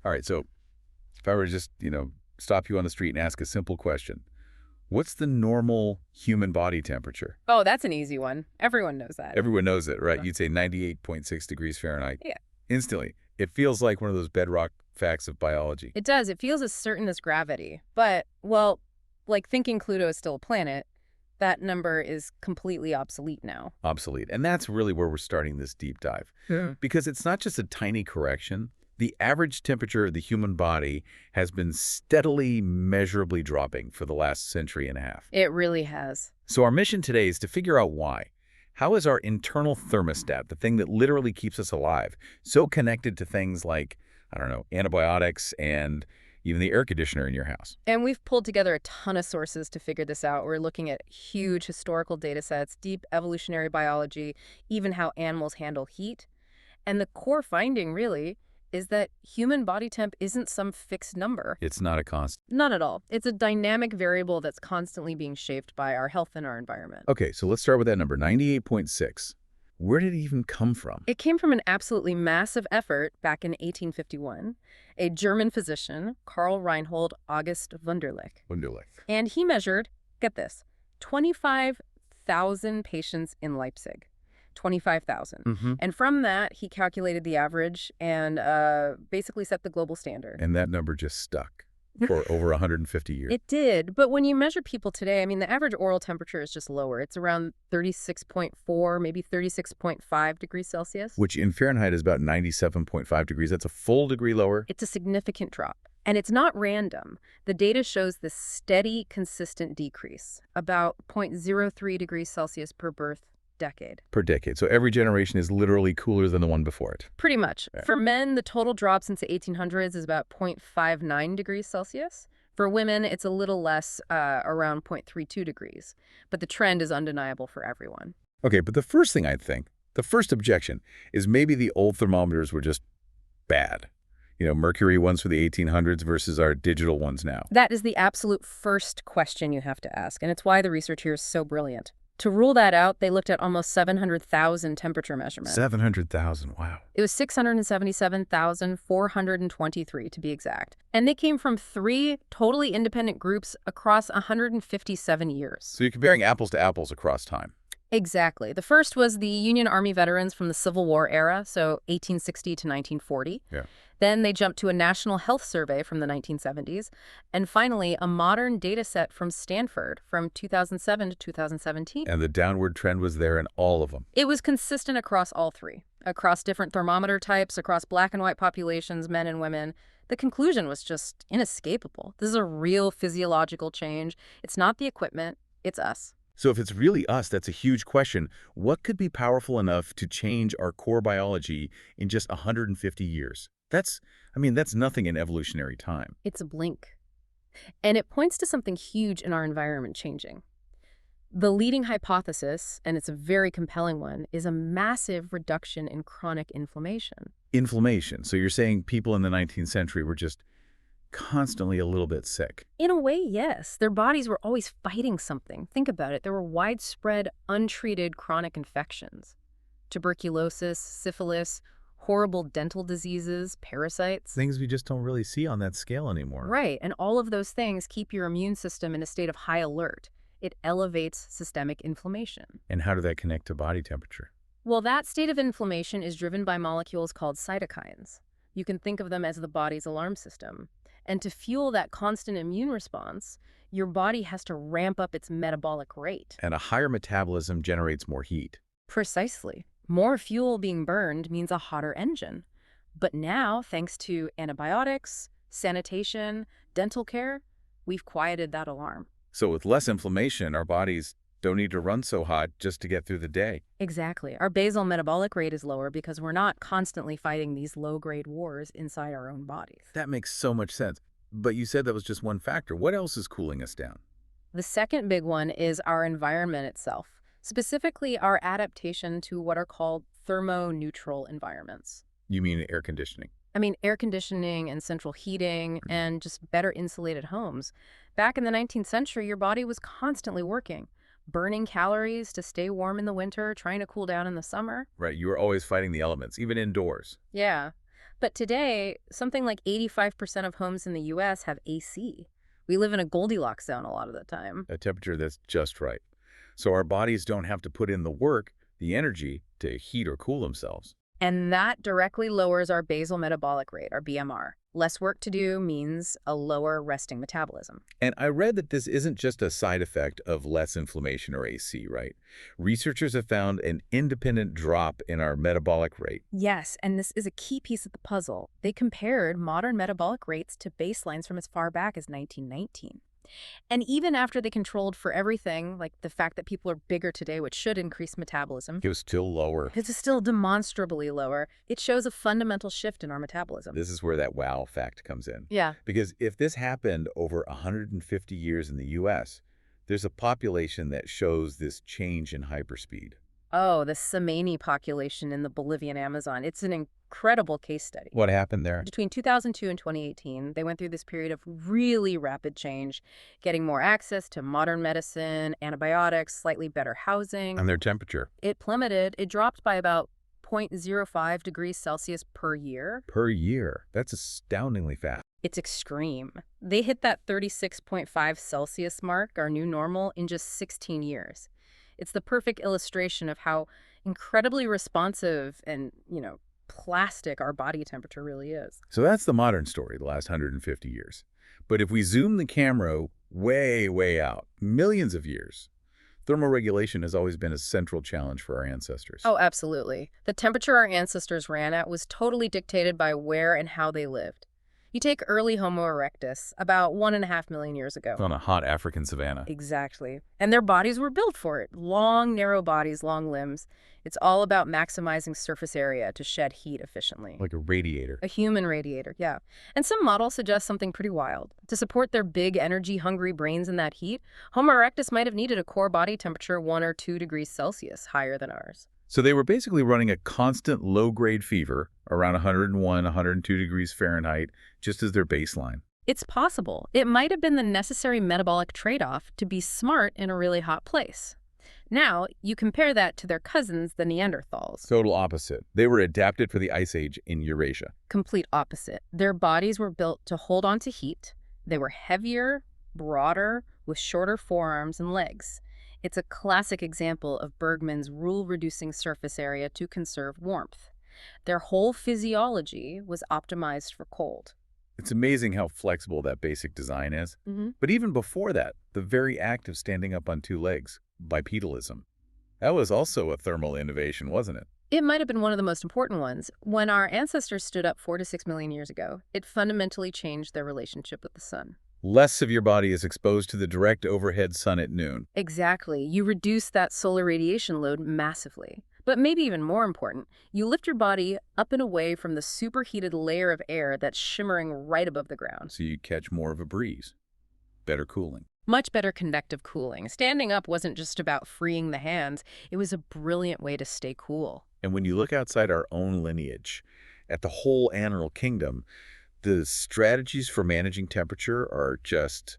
All right, so if I were to just, stop you on the street and ask a simple question, what's the normal human body temperature? Oh, that's an easy one. Everyone knows that. Everyone knows it, right? You'd say 98.6 degrees Fahrenheit. Yeah. Instantly. It feels like one of those bedrock facts of biology. It does. It feels as certain as gravity. But, well, like thinking Pluto is still a planet, that number is completely obsolete now. Obsolete. And that's really where we're starting this deep dive. Yeah. Because it's not just a tiny correction. The average temperature of the human body has been steadily, measurably dropping for the last century and a half. It really has. So our mission today is to figure out why. How is our internal thermostat, the thing that literally keeps us alive, so connected to things like, I don't know, antibiotics and even the air conditioner in your house? And we've pulled together a ton of sources to figure this out. We're looking at huge historical data sets, deep evolutionary biology, even how animals handle heat. And the core finding, really, is that human body temp isn't some fixed number. It's not a constant. Not at all. It's a dynamic variable that's constantly being shaped by our health and our environment. Okay, so let's start with that number, 98.6. Where did it even come from? It came from an absolutely massive effort back in 1851. A German physician, Karl Reinhold August Wunderlich. And he measured, get this, 25,000 patients in Leipzig. 25,000. And from that, he calculated the average and basically set the global standard. And that number just stuck for over 150 years. It did. But when you measure people today, I mean, the average oral temperature is just lower. It's around 36.4, maybe 36.5 degrees Celsius. Which in Fahrenheit is about 97.5 degrees. That's a full degree lower. It's a significant drop. And it's not random. The data shows this steady, consistent decrease, about 0.03 degrees Celsius per birth decade. Per decade. So every generation is literally cooler than the one before it. Pretty much. Yeah. For men, the total drop since the 1800s is about 0.59 degrees Celsius. For women, it's a little less, around 0.32 degrees. But the trend is undeniable for everyone. Okay, but the first thing I'd think, the first objection, is maybe the old thermometers were just bad. Mercury ones for the 1800s versus our digital ones now. That is the absolute first question you have to ask, and it's why the research here is so brilliant. To rule that out, they looked at almost 700,000 temperature measurements. 700,000, wow. It was 677,423 to be exact. And they came from 3 totally independent groups across 157 years. So you're comparing apples to apples across time. Exactly. The first was the Union Army veterans from the Civil War era, so 1860 to 1940. Yeah. Then they jumped to a national health survey from the 1970s. And finally, a modern data set from Stanford from 2007 to 2017. And the downward trend was there in all of them. It was consistent across all 3, across different thermometer types, across black and white populations, men and women. The conclusion was just inescapable. This is a real physiological change. It's not the equipment, it's us. So if it's really us, that's a huge question. What could be powerful enough to change our core biology in just 150 years? That's nothing in evolutionary time. It's a blink. And it points to something huge in our environment changing. The leading hypothesis, and it's a very compelling one, is a massive reduction in chronic inflammation. Inflammation. So you're saying people in the 19th century were just constantly a little bit sick. In a way, yes. Their bodies were always fighting something. Think about it. There were widespread, untreated chronic infections. Tuberculosis, syphilis, horrible dental diseases, parasites. Things we just don't really see on that scale anymore. Right, and all of those things keep your immune system in a state of high alert. It elevates systemic inflammation. And how do that connect to body temperature? Well, that state of inflammation is driven by molecules called cytokines. You can think of them as the body's alarm system. And to fuel that constant immune response, your body has to ramp up its metabolic rate. And a higher metabolism generates more heat. Precisely. More fuel being burned means a hotter engine. But now, thanks to antibiotics, sanitation, dental care, we've quieted that alarm. So with less inflammation, our bodies don't need to run so hot just to get through the day. Exactly. Our basal metabolic rate is lower because we're not constantly fighting these low-grade wars inside our own bodies. That makes so much sense. But you said that was just one factor. What else is cooling us down? The second big one is our environment itself, specifically our adaptation to what are called thermoneutral environments. You mean air conditioning? I mean, air conditioning and central heating and just better insulated homes. Back in the 19th century, your body was constantly working, burning calories to stay warm in the winter, trying to cool down in the summer. Right, you were always fighting the elements, even indoors. Yeah. But today, something like 85% of homes in the US have AC. We live in a Goldilocks zone a lot of the time. A temperature that's just right. So our bodies don't have to put in the work, the energy, to heat or cool themselves. And that directly lowers our basal metabolic rate, our BMR. Less work to do means a lower resting metabolism. And I read that this isn't just a side effect of less inflammation or AC, right? Researchers have found an independent drop in our metabolic rate. Yes, and this is a key piece of the puzzle. They compared modern metabolic rates to baselines from as far back as 1919. And even after they controlled for everything, like the fact that people are bigger today, which should increase metabolism, It was still lower. it's still demonstrably lower. It shows a fundamental shift in our metabolism. This is where that wow fact comes in. Yeah. Because if this happened over 150 years in the U.S., there's a population that shows this change in hyperspeed. Oh, the Samani population in the Bolivian Amazon. It's an incredible case study. What happened there? Between 2002 and 2018, they went through this period of really rapid change, getting more access to modern medicine, antibiotics, slightly better housing. And their temperature. It plummeted. It dropped by about 0.05 degrees Celsius per year. Per year. That's astoundingly fast. It's extreme. They hit that 36.5 Celsius mark, our new normal, in just 16 years. It's the perfect illustration of how incredibly responsive and, plastic our body temperature really is. So that's the modern story, the last 150 years. But if we zoom the camera way, way out, millions of years, thermoregulation has always been a central challenge for our ancestors. Oh, absolutely. The temperature our ancestors ran at was totally dictated by where and how they lived. You take early Homo erectus, about 1.5 million years ago. On a hot African savanna. Exactly. And their bodies were built for it. Long, narrow bodies, long limbs. It's all about maximizing surface area to shed heat efficiently. Like a radiator. A human radiator, yeah. And some models suggest something pretty wild. To support their big, energy-hungry brains in that heat, Homo erectus might have needed a core body temperature 1 or 2 degrees Celsius higher than ours. So they were basically running a constant low-grade fever, around 101, 102 degrees Fahrenheit, just as their baseline. It's possible. It might have been the necessary metabolic trade-off to be smart in a really hot place. Now, you compare that to their cousins, the Neanderthals. Total opposite. They were adapted for the Ice Age in Eurasia. Complete opposite. Their bodies were built to hold on to heat. They were heavier, broader, with shorter forearms and legs. It's a classic example of Bergmann's rule-reducing surface area to conserve warmth. Their whole physiology was optimized for cold. It's amazing how flexible that basic design is. But even before that, the very act of standing up on 2 legs, bipedalism, that was also a thermal innovation, wasn't it? It might have been one of the most important ones. When our ancestors stood up 4 to 6 million years ago, it fundamentally changed their relationship with the sun. Less of your body is exposed to the direct overhead sun at noon. Exactly. You reduce that solar radiation load massively. But maybe even more important, you lift your body up and away from the superheated layer of air that's shimmering right above the ground. So you catch more of a breeze. Better cooling. Much better convective cooling. Standing up wasn't just about freeing the hands. It was a brilliant way to stay cool. And when you look outside our own lineage, at the whole animal kingdom, the strategies for managing temperature are just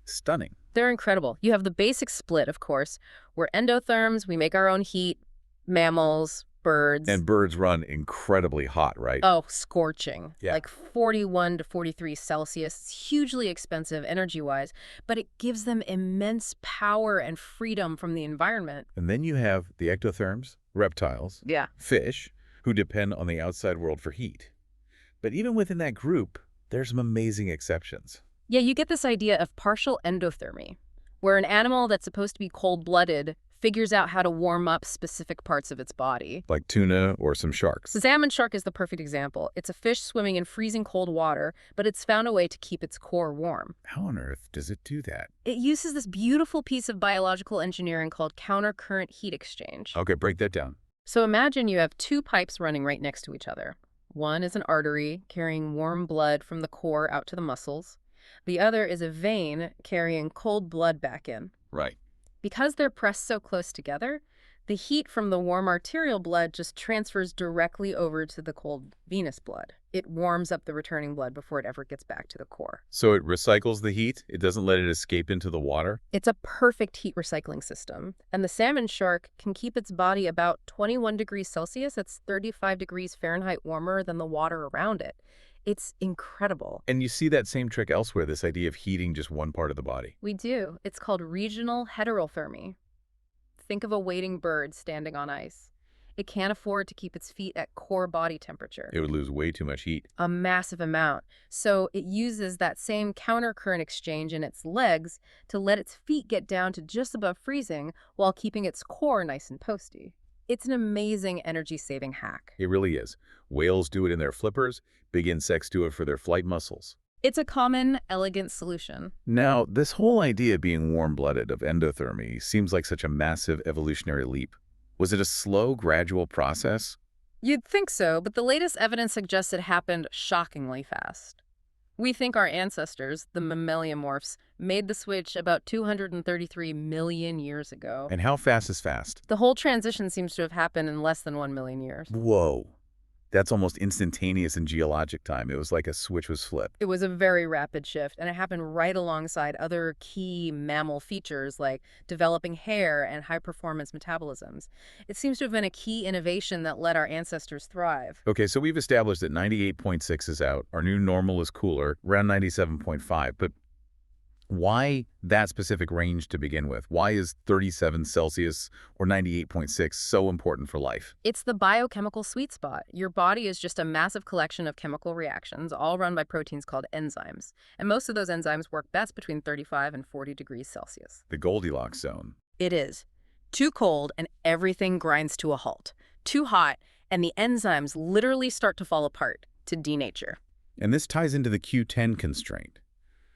stunning. They're incredible. You have the basic split, of course. We're endotherms, we make our own heat. Mammals, birds. And birds run incredibly hot, right? Oh, scorching. Yeah. Like 41 to 43 Celsius. It's hugely expensive energy-wise, but it gives them immense power and freedom from the environment. And then you have the ectotherms, reptiles, Yeah. fish, who depend on the outside world for heat. But even within that group, there's some amazing exceptions. Yeah, you get this idea of partial endothermy, where an animal that's supposed to be cold-blooded figures out how to warm up specific parts of its body. Like tuna or some sharks. The salmon shark is the perfect example. It's a fish swimming in freezing cold water, but it's found a way to keep its core warm. How on earth does it do that? It uses this beautiful piece of biological engineering called countercurrent heat exchange. Okay, break that down. So imagine you have 2 pipes running right next to each other. One is an artery carrying warm blood from the core out to the muscles. The other is a vein carrying cold blood back in. Right. Because they're pressed so close together, the heat from the warm arterial blood just transfers directly over to the cold venous blood. It warms up the returning blood before it ever gets back to the core. So it recycles the heat? It doesn't let it escape into the water? It's a perfect heat recycling system, and the salmon shark can keep its body about 21 degrees Celsius. That's 35 degrees Fahrenheit warmer than the water around it. It's incredible. And you see that same trick elsewhere, this idea of heating just one part of the body. We do. It's called regional heterothermy. Think of a wading bird standing on ice. It can't afford to keep its feet at core body temperature. It would lose way too much heat. A massive amount. So it uses that same countercurrent exchange in its legs to let its feet get down to just above freezing while keeping its core nice and toasty. It's an amazing energy-saving hack. It really is. Whales do it in their flippers. Big insects do it for their flight muscles. It's a common, elegant solution. Now, this whole idea of being warm-blooded, of endothermy, seems like such a massive evolutionary leap. Was it a slow, gradual process? You'd think so, but the latest evidence suggests it happened shockingly fast. We think our ancestors, the mammaliomorphs, made the switch about 233 million years ago. And how fast is fast? The whole transition seems to have happened in less than 1 million years. Whoa. That's almost instantaneous in geologic time. It was like a switch was flipped. It was a very rapid shift, and it happened right alongside other key mammal features like developing hair and high-performance metabolisms. It seems to have been a key innovation that let our ancestors thrive. Okay, so we've established that 98.6 is out. Our new normal is cooler, around 97.5. But why that specific range to begin with? Why is 37 Celsius or 98.6 so important for life? It's the biochemical sweet spot. Your body is just a massive collection of chemical reactions, all run by proteins called enzymes. And most of those enzymes work best between 35 and 40 degrees Celsius. The Goldilocks zone. It is. Too cold and everything grinds to a halt. Too hot and the enzymes literally start to fall apart, to denature. And this ties into the Q10 constraint,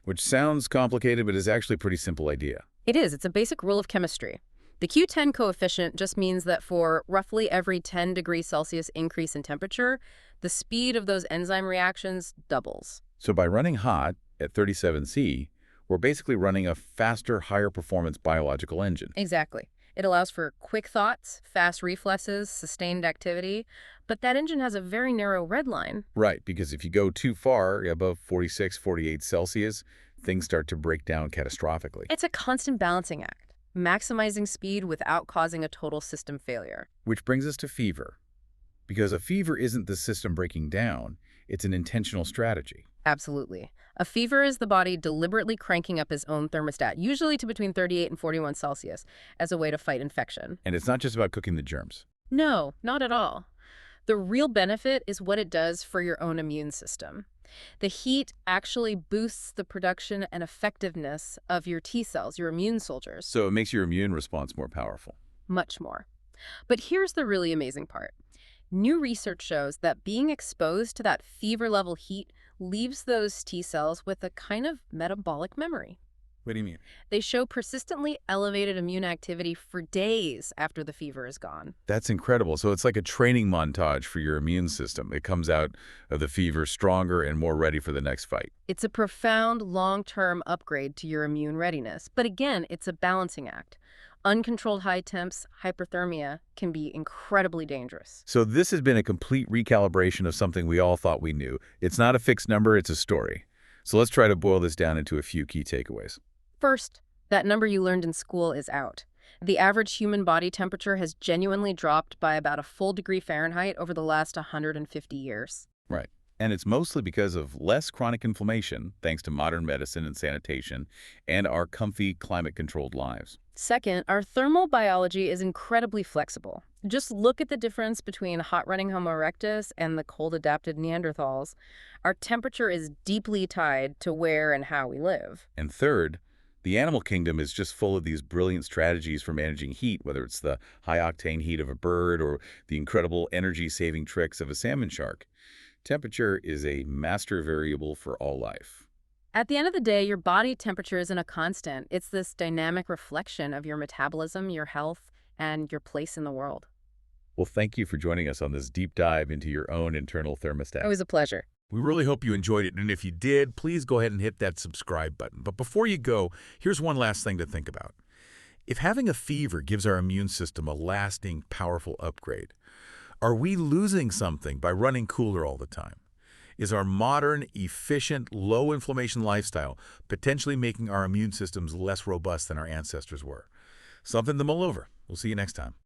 which sounds complicated, but is actually a pretty simple idea. It is. It's a basic rule of chemistry. The Q10 coefficient just means that for roughly every 10 degrees Celsius increase in temperature, the speed of those enzyme reactions doubles. So by running hot at 37 C, we're basically running a faster, higher performance biological engine. Exactly. It allows for quick thoughts, fast reflexes, sustained activity, but that engine has a very narrow red line. Right, because if you go too far, above 46, 48 Celsius, things start to break down catastrophically. It's a constant balancing act, maximizing speed without causing a total system failure. Which brings us to fever. Because a fever isn't the system breaking down, it's an intentional strategy. Absolutely. A fever is the body deliberately cranking up its own thermostat, usually to between 38 and 41 Celsius, as a way to fight infection. And it's not just about cooking the germs. No, not at all. The real benefit is what it does for your own immune system. The heat actually boosts the production and effectiveness of your T cells, your immune soldiers. So it makes your immune response more powerful. Much more. But here's the really amazing part. New research shows that being exposed to that fever-level heat leaves those T cells with a kind of metabolic memory. What do you mean? They show persistently elevated immune activity for days after the fever is gone. That's incredible. So it's like a training montage for your immune system. It comes out of the fever stronger and more ready for the next fight. It's a profound long-term upgrade to your immune readiness. But again, it's a balancing act. Uncontrolled high temps, hyperthermia, can be incredibly dangerous. So this has been a complete recalibration of something we all thought we knew. It's not a fixed number, it's a story. So let's try to boil this down into a few key takeaways. First, that number you learned in school is out. The average human body temperature has genuinely dropped by about a full degree Fahrenheit over the last 150 years. Right. And it's mostly because of less chronic inflammation, thanks to modern medicine and sanitation, and our comfy, climate-controlled lives. Second, our thermal biology is incredibly flexible. Just look at the difference between hot-running Homo erectus and the cold-adapted Neanderthals. Our temperature is deeply tied to where and how we live. And third, the animal kingdom is just full of these brilliant strategies for managing heat, whether it's the high-octane heat of a bird or the incredible energy-saving tricks of a salmon shark. Temperature is a master variable for all life. At the end of the day, your body temperature isn't a constant. It's this dynamic reflection of your metabolism, your health, and your place in the world. Well, thank you for joining us on this deep dive into your own internal thermostat. It was a pleasure. We really hope you enjoyed it, and if you did, please go ahead and hit that subscribe button. But before you go, here's one last thing to think about. If having a fever gives our immune system a lasting, powerful upgrade, are we losing something by running cooler all the time? is our modern, efficient, low-inflammation lifestyle potentially making our immune systems less robust than our ancestors were? Something to mull over. We'll see you next time.